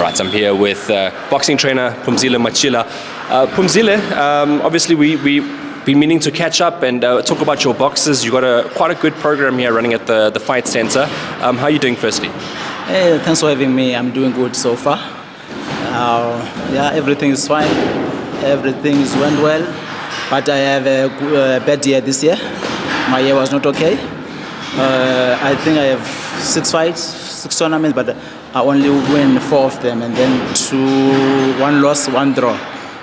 Right, I'm here with boxing trainer Phumzile Matyhila. Phumzile, obviously we've been meaning to catch up and talk about your boxes. You've got quite a good program here running at the Fight Center. How are you doing firstly? Hey, thanks for having me. I'm doing good so far. Yeah, everything is fine. Everything is went well. But I have a bad year this year. My year was not okay. I think I have 6 fights, 6 tournaments, but I only win 4 of them, and then 1 loss, 1 draw.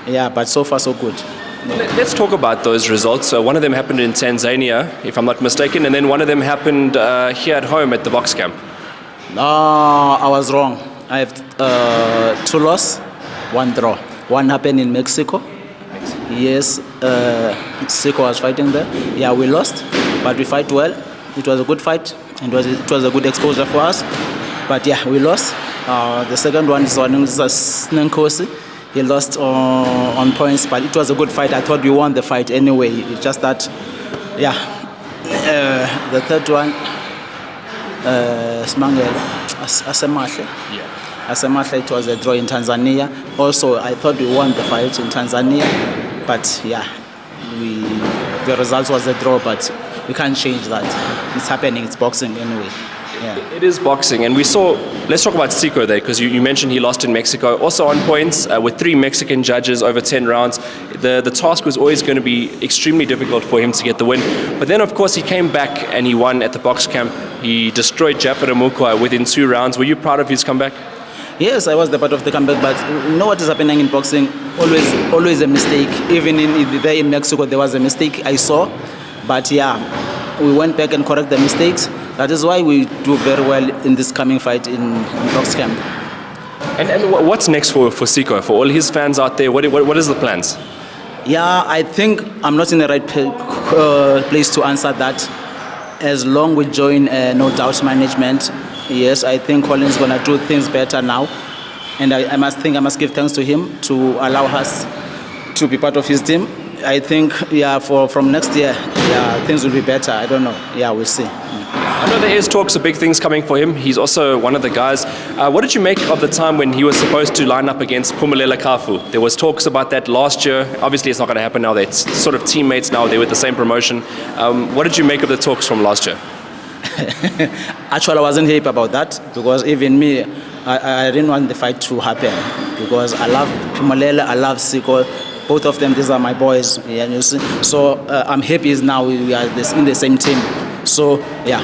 Yeah, but so far so good. Let's talk about those results. So one of them happened in Tanzania, if I'm not mistaken, and then one of them happened here at home at the box camp. I was wrong. I have 2 loss, 1 draw. One happened in Mexico. Yes, Sikho was fighting there. Yeah, we lost, but we fight well. It was a good fight, and it was a good exposure for us. But yeah, we lost. The second one is Sinekosi. He lost on points, but it was a good fight. I thought we won the fight anyway. It's just that, yeah. The third one, Asemahle. Yeah. Asemahle, it was a draw in Tanzania. Also, I thought we won the fight in Tanzania, but yeah, the result was a draw, but we can't change that. It's happening, it's boxing anyway. Yeah. It is boxing, and we saw, let's talk about Sikho there, because you mentioned he lost in Mexico. Also on points, with 3 Mexican judges over 10 rounds. The task was always going to be extremely difficult for him to get the win. But then, of course, he came back and he won at the box camp. He destroyed Japara within 2 rounds. Were you proud of his comeback? Yes, I was the part of the comeback, but you know what is happening in boxing? Always a mistake. Even there in Mexico, there was a mistake I saw. But yeah, we went back and correct the mistakes. That is why we do very well in this coming fight in box camp. And what's next for Sikho? For all his fans out there, what is the plans? Yeah, I think I'm not in the right place to answer that. As long we join No Doubt management, yes, I think Colin's going to do things better now. And I must give thanks to him to allow us to be part of his team. I think, yeah, from next year, yeah, things will be better. I don't know. Yeah, we'll see. I know there is talks of big things coming for him. He's also one of the guys. What did you make of the time when he was supposed to line up against Phumzile Matyhila? There was talks about that last year. Obviously, it's not going to happen now. They're sort of teammates now. They're with the same promotion. What did you make of the talks from last year? Actually, I wasn't happy about that, because even me, I didn't want the fight to happen, because I love Phumzile, I love Sikho. Both of them, these are my boys. Yeah, you see? So I'm happy now we are in the same team. So yeah,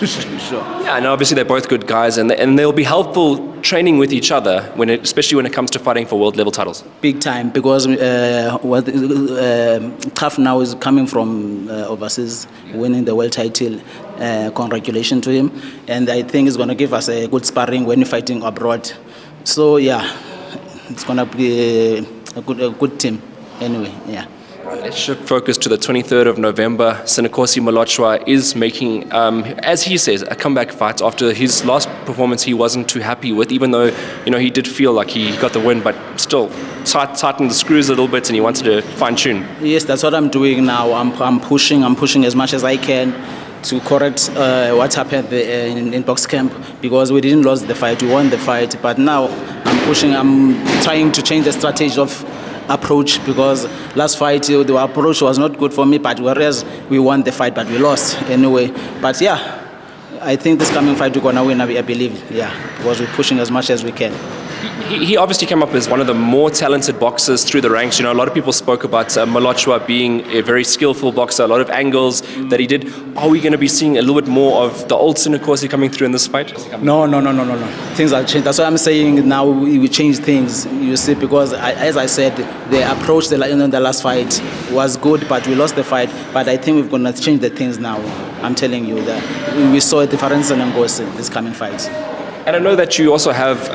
sure. Yeah, and obviously they're both good guys, and they'll be helpful training with each other especially when it comes to fighting for world level titles. Big time, because Tough now is coming from overseas, winning the world title. Congratulations to him, and I think it's going to give us a good sparring when fighting abroad. So yeah, it's going to be a good team anyway. Yeah. Let's shift focus to the 23rd of November. Sinekosi and Ludumo is making, as he says, a comeback fight after his last performance he wasn't too happy with, even though he did feel like he got the win, but still tightened the screws a little bit and he wanted to fine-tune. Yes, that's what I'm doing now. I'm pushing as much as I can to correct what happened in box camp, because we didn't lose the fight, we won the fight, but now I'm trying to change the strategy of approach, because last fight the approach was not good for me, but whereas we won the fight but we lost anyway. But yeah, I think this coming fight we're gonna win, I believe, yeah, because we're pushing as much as we can. He obviously came up as one of the more talented boxers through the ranks. A lot of people spoke about Ludumo being a very skillful boxer, a lot of angles that he did. Are we going to be seeing a little bit more of the old Sinekosi coming through in this fight? No. Things have changed. That's why I'm saying now we change things, you see, because as I said, the approach in the last fight was good, but we lost the fight. But I think we're going to change the things now. I'm telling you that we saw a difference in Sinekosi this coming fight. And I know that you also have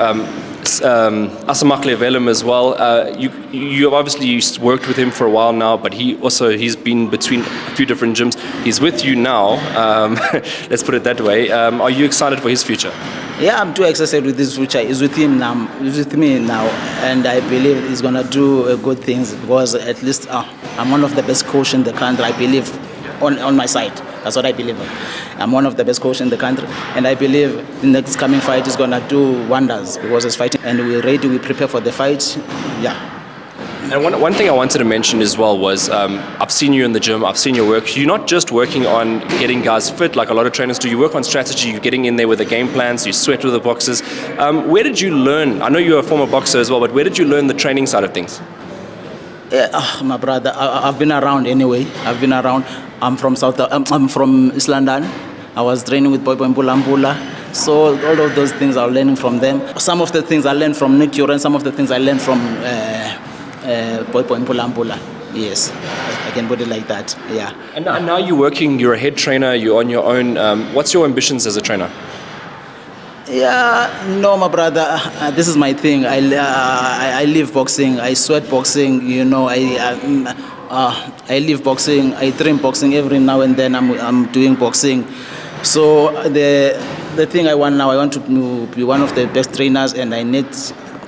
Asemahle as well. You obviously worked with him for a while now, but he's been between a few different gyms. He's with you now. Let's put it that way. Are you excited for his future? Yeah, I'm too excited with his future. He's with him now. He's with me now, and I believe he's gonna do good things, because at least I'm one of the best coaches in the country. I believe on my side. That's what I believe in. I'm one of the best coaches in the country, and I believe the next coming fight is gonna do wonders because it's fighting, and we're ready. We prepare for the fight. Yeah. And one thing I wanted to mention as well was I've seen you in the gym, I've seen your work. You're not just working on getting guys fit like a lot of trainers do. You work on strategy, you're getting in there with the game plans, you sweat with the boxers. Where did you learn? I know you're a former boxer as well, but where did you learn the training side of things? Yeah, my brother, I've been around anyway. I've been around. I'm from I'm from East London. I was training with Boy Mbula. So all of those things I'm learning from them. Some of the things I learned from Nick Uren, some of the things I learned from Boy Mbula. Yes, I can put it like that. Yeah. And now you're working. You're a head trainer. You're on your own. What's your ambitions as a trainer? Yeah, no, my brother. This is my thing. I live boxing. I sweat boxing. You know, I live boxing. I train boxing every now and then. I'm doing boxing. So the thing I want now, I want to be one of the best trainers, and I need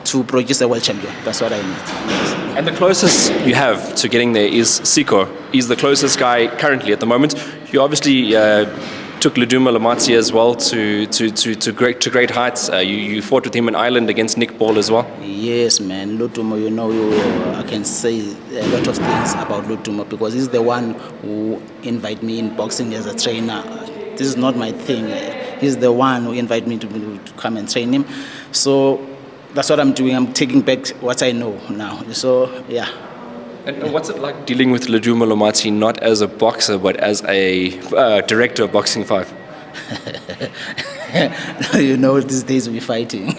to produce a world champion. That's what I need. Yes. And the closest you have to getting there is Sikho. He's the closest guy currently at the moment. You obviously took Ludumo as well to great heights. You fought with him in Ireland against Nick Ball as well. Yes, man. Ludumo, you know, I can say a lot of things about Ludumo because he's the one who invited me in boxing as a trainer. This is not my thing. He's the one who invited me to come and train him. So that's what I'm doing. I'm taking back what I know now. So, yeah. And what's it like dealing with Ludumo not as a boxer, but as a director of Boxing 5? You know, these days we're fighting.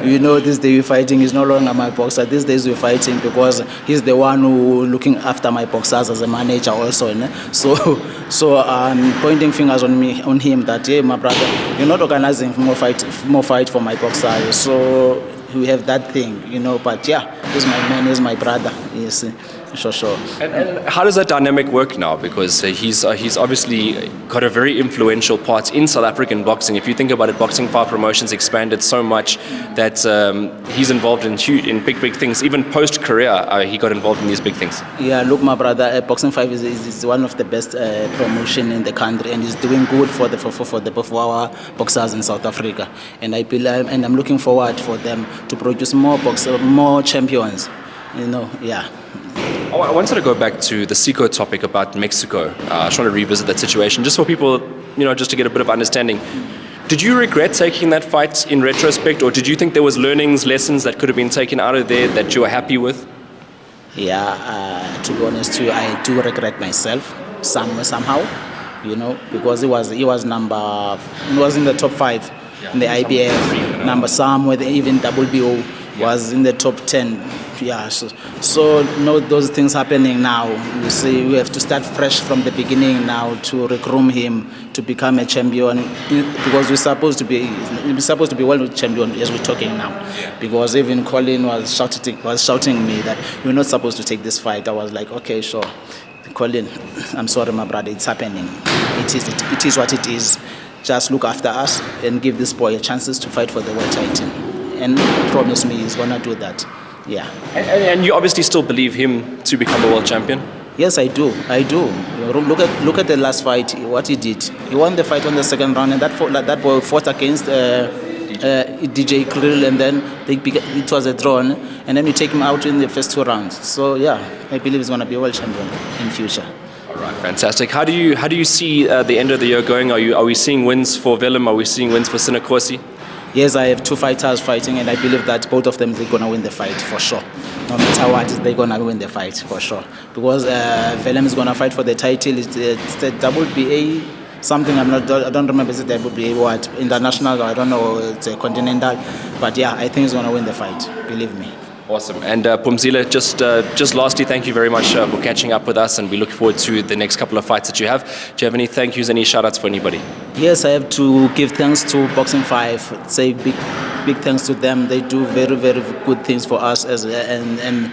You know, this day we're fighting. He's no longer my boxer. These days we're fighting because he's the one who looking after my boxers as a manager also. So I'm pointing fingers on him that, hey, my brother, you're not organizing more fight for my boxers. So we have that thing, you know. But yeah, he's my man. He's my brother. Yes. Sure. And how does that dynamic work now? Because he's obviously got a very influential part in South African boxing. If you think about it, Boxing 5 promotions expanded so much that he's involved in big things. Even post-career, he got involved in these big things. Yeah, look, my brother, Boxing 5 is one of the best promotion in the country, and is doing good for our boxers in South Africa. And I'm looking forward for them to produce more champions. You know, yeah. I wanted to go back to the Sikho topic about Mexico. I just want to revisit that situation, just for people, you know, just to get a bit of understanding. Did you regret taking that fight in retrospect, or did you think there was lessons that could have been taken out of there that you were happy with? Yeah, to be honest with you, I do regret myself somehow, you know, because he was in the top 5 in the IBF, number somewhere, even WBO was in the top 10. Yeah, so you know, those things happening now. You see, we have to start fresh from the beginning now to recruit him to become a champion, because we're supposed to be world champion as we're talking now. Because even Colin was shouting me that you're not supposed to take this fight. I was like, okay, sure, Colin, I'm sorry, my brother, it's happening. It is what it is. Just look after us and give this boy a chances to fight for the world title. And promise me he's gonna do that. Yeah. And you obviously still believe him to become a world champion? Yes, I do. Look at the last fight, what he did. He won the fight on the second round, and that boy fought against DJ Krill, and then it was a draw, and then you take him out in the first 2 rounds. So yeah, I believe he's going to be a world champion in future. All right, fantastic. How do you see the end of the year going? Are we seeing wins for Willem? Are we seeing wins for Sinekosi? Yes, I have 2 fighters fighting, and I believe that both of them, they're going to win the fight for sure. No matter what, they're going to win the fight for sure. Because Willem is going to fight for the title. It's the WBA something. I don't remember. Is it WBA what? International? I don't know. It's a continental. But yeah, I think he's going to win the fight. Believe me. Awesome. And Phumzile, just lastly, thank you very much for catching up with us, and we look forward to the next couple of fights that you have. Do you have any thank yous, any shout outs for anybody? Yes, I have to give thanks to Boxing 5. Say big thanks to them. They do very, very good things for us, and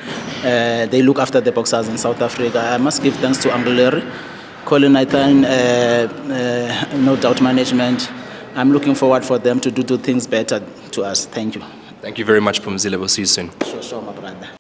they look after the boxers in South Africa. I must give thanks to Angleri, Colin Nathan, No Doubt Management. I'm looking forward for them to do things better to us. Thank you. Thank you very much, Phumzile. We'll see you soon. Sure, my brother.